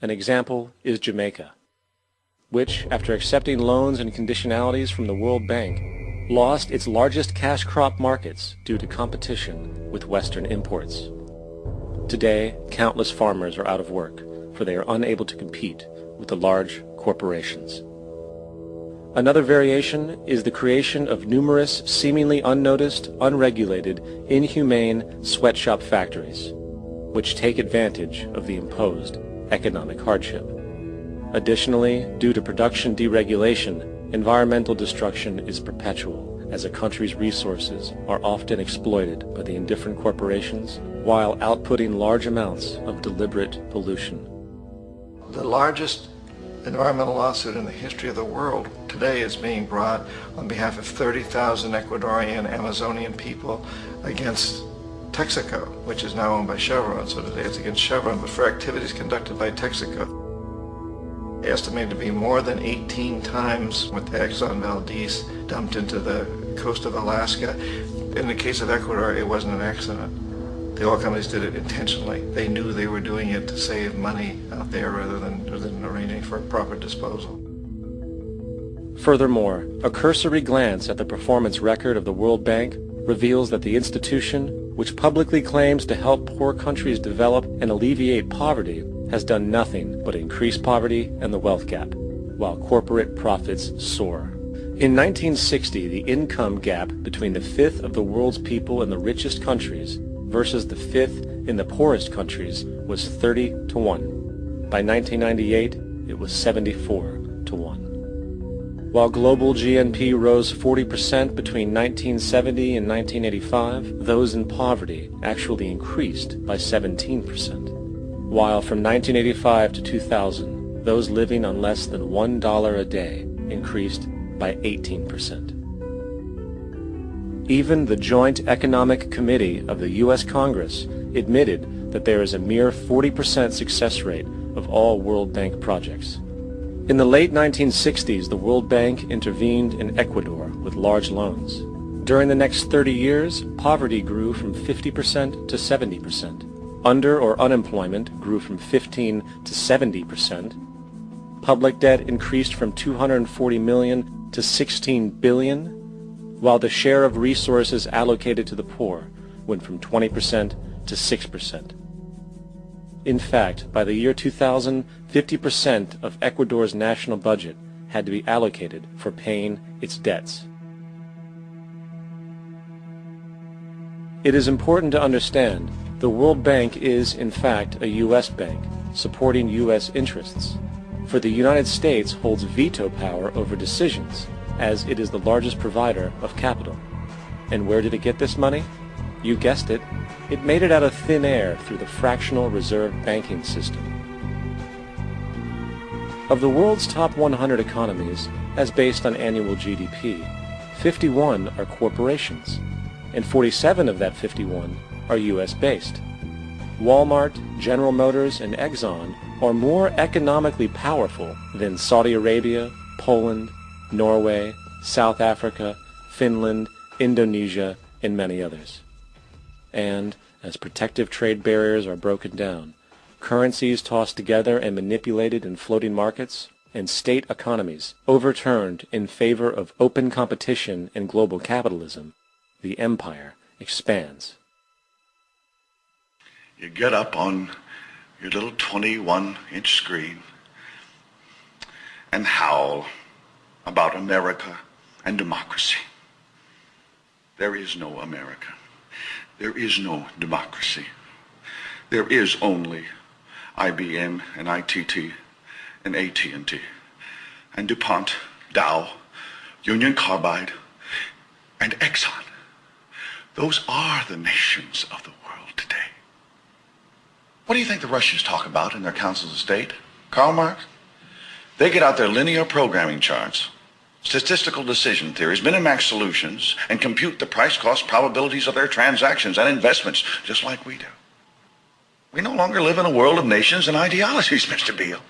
An example is Jamaica, which, after accepting loans and conditionalities from the World Bank, lost its largest cash crop markets due to competition with Western imports. Today, countless farmers are out of work, for they are unable to compete with the large corporations. Another variation is the creation of numerous, seemingly unnoticed, unregulated, inhumane sweatshop factories, which take advantage of the imposed economic hardship. Additionally, due to production deregulation, environmental destruction is perpetual, as a country's resources are often exploited by the indifferent corporations while outputting large amounts of deliberate pollution. The largest environmental lawsuit in the history of the world today is being brought on behalf of 30,000 Ecuadorian Amazonian people against Texaco, which is now owned by Chevron. So today it's against Chevron, but for activities conducted by Texaco. Estimated to be more than 18 times what the Exxon Valdez dumped into the coast of Alaska. In the case of Ecuador, it wasn't an accident. The oil companies did it intentionally. They knew they were doing it to save money out there rather than arranging for proper disposal. Furthermore, a cursory glance at the performance record of the World Bank reveals that the institution, which publicly claims to help poor countries develop and alleviate poverty, has done nothing but increase poverty and the wealth gap, while corporate profits soar. In 1960, the income gap between the fifth of the world's people in the richest countries versus the fifth in the poorest countries was 30 to 1. By 1998, it was 74 to 1. While global GNP rose 40% between 1970 and 1985, those in poverty actually increased by 17%. While from 1985 to 2000, those living on less than $1 a day increased by 18%. Even the Joint Economic Committee of the U.S. Congress admitted that there is a mere 40% success rate of all World Bank projects. In the late 1960s, the World Bank intervened in Ecuador with large loans. During the next 30 years, poverty grew from 50% to 70%. Under or unemployment grew from 15 to 70%. Public debt increased from 240 million to 16 billion, while the share of resources allocated to the poor went from 20% to 6%. In fact, by the year 2000, 50% of Ecuador's national budget had to be allocated for paying its debts. It is important to understand the World Bank is, in fact, a U.S. bank, supporting U.S. interests. For the United States holds veto power over decisions, as it is the largest provider of capital. And where did it get this money? You guessed it. It made it out of thin air through the fractional reserve banking system. Of the world's top 100 economies, as based on annual GDP, 51 are corporations, and 47 of that 51 are U.S.-based. Walmart, General Motors, and Exxon are more economically powerful than Saudi Arabia, Poland, Norway, South Africa, Finland, Indonesia, and many others. And, as protective trade barriers are broken down, currencies tossed together and manipulated in floating markets, and state economies overturned in favor of open competition and global capitalism, the empire expands. You get up on your little 21-inch screen and howl about America and democracy. There is no America. There is no democracy. There is only IBM and ITT and AT&T and DuPont, Dow, Union Carbide, and Exxon. Those are the nations of the world today. What do you think the Russians talk about in their councils of state? Karl Marx? They get out their linear programming charts, statistical decision theories, Minimax solutions, and compute the price-cost probabilities of their transactions and investments, just like we do. We no longer live in a world of nations and ideologies, Mr. Beale.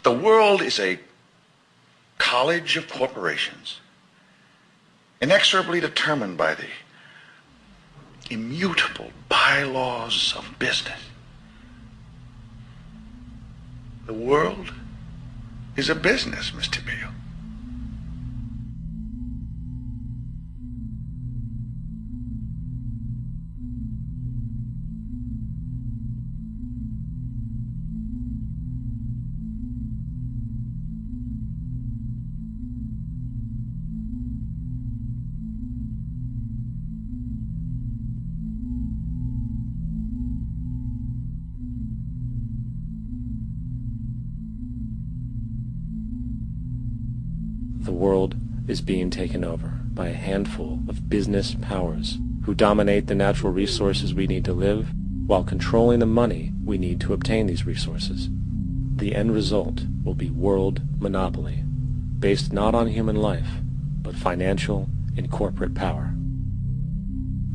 The world is a college of corporations, inexorably determined by the immutable bylaws of business. The world is a business, Mr. Beale. The world is being taken over by a handful of business powers who dominate the natural resources we need to live while controlling the money we need to obtain these resources. The end result will be world monopoly, based not on human life, but financial and corporate power.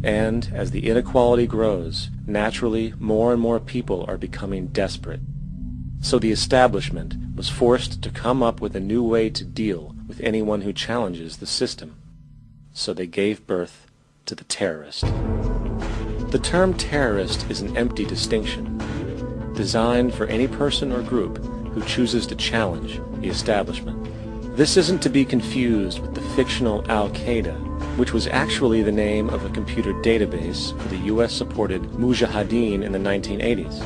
And as the inequality grows, naturally more and more people are becoming desperate. So the establishment was forced to come up with a new way to deal with anyone who challenges the system. So they gave birth to the terrorist. The term terrorist is an empty distinction, designed for any person or group who chooses to challenge the establishment. This isn't to be confused with the fictional Al-Qaeda, which was actually the name of a computer database for the US-supported Mujahideen in the 1980s.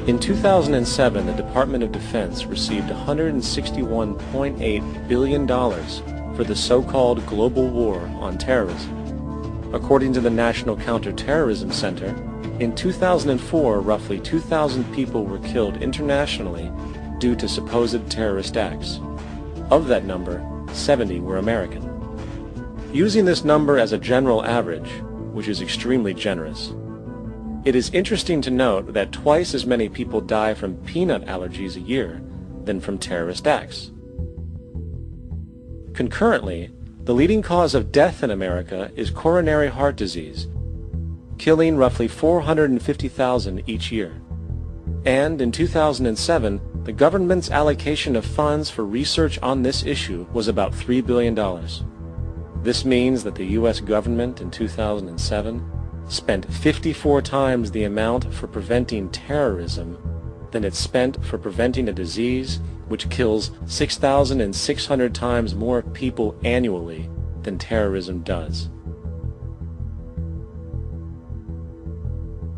In 2007, the Department of Defense received $161.8 billion for the so-called global war on terrorism. According to the National Counterterrorism Center, in 2004, roughly 2,000 people were killed internationally due to supposed terrorist acts. Of that number, 70 were American. Using this number as a general average, which is extremely generous, it is interesting to note that twice as many people die from peanut allergies a year than from terrorist acts. Concurrently, the leading cause of death in America is coronary heart disease, killing roughly 450,000 each year. And in 2007, the government's allocation of funds for research on this issue was about $3 billion. This means that the U.S. government in 2007 spent 54 times the amount for preventing terrorism than it spent for preventing a disease which kills 6,600 times more people annually than terrorism does.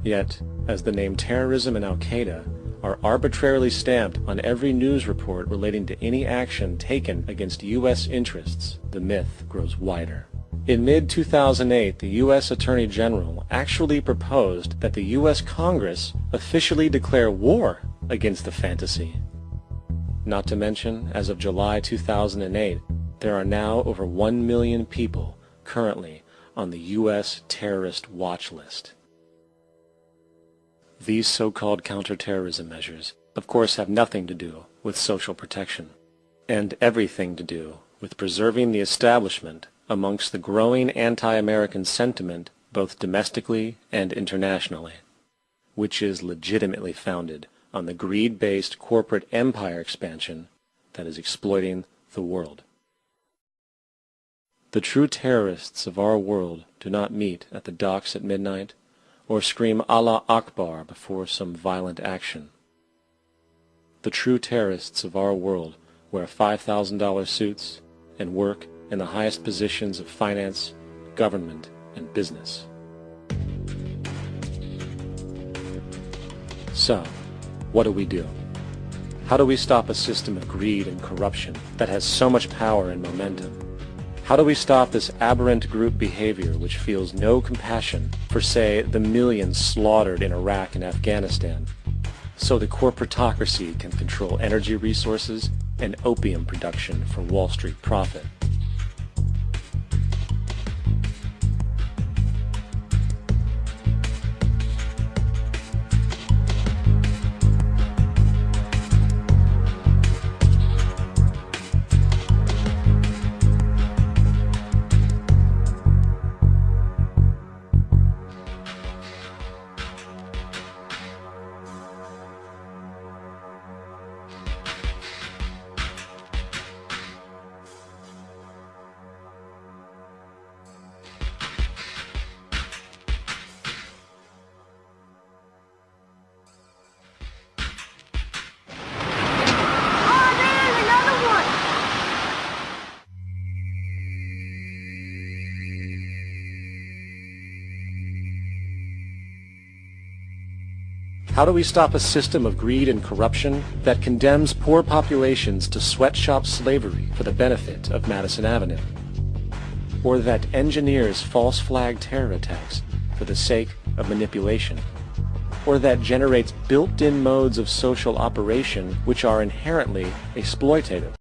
Yet, as the name terrorism and Al-Qaeda are arbitrarily stamped on every news report relating to any action taken against U.S. interests, the myth grows wider. In mid-2008, the U.S. Attorney General actually proposed that the U.S. Congress officially declare war against the fantasy. Not to mention, as of July 2008, there are now over 1 million people currently on the U.S. terrorist watch list. These so-called counterterrorism measures, of course, have nothing to do with social protection, and everything to do with preserving the establishment amongst the growing anti-American sentiment both domestically and internationally, which is legitimately founded on the greed-based corporate empire expansion that is exploiting the world. The true terrorists of our world do not meet at the docks at midnight or scream Allah Akbar before some violent action. The true terrorists of our world wear $5,000 suits and work in the highest positions of finance, government, and business. So, what do we do? How do we stop a system of greed and corruption that has so much power and momentum? How do we stop this aberrant group behavior which feels no compassion for, say, the millions slaughtered in Iraq and Afghanistan, so the corporatocracy can control energy resources and opium production for Wall Street profit? How do we stop a system of greed and corruption that condemns poor populations to sweatshop slavery for the benefit of Madison Avenue? Or that engineers false flag terror attacks for the sake of manipulation? Or that generates built-in modes of social operation which are inherently exploitative?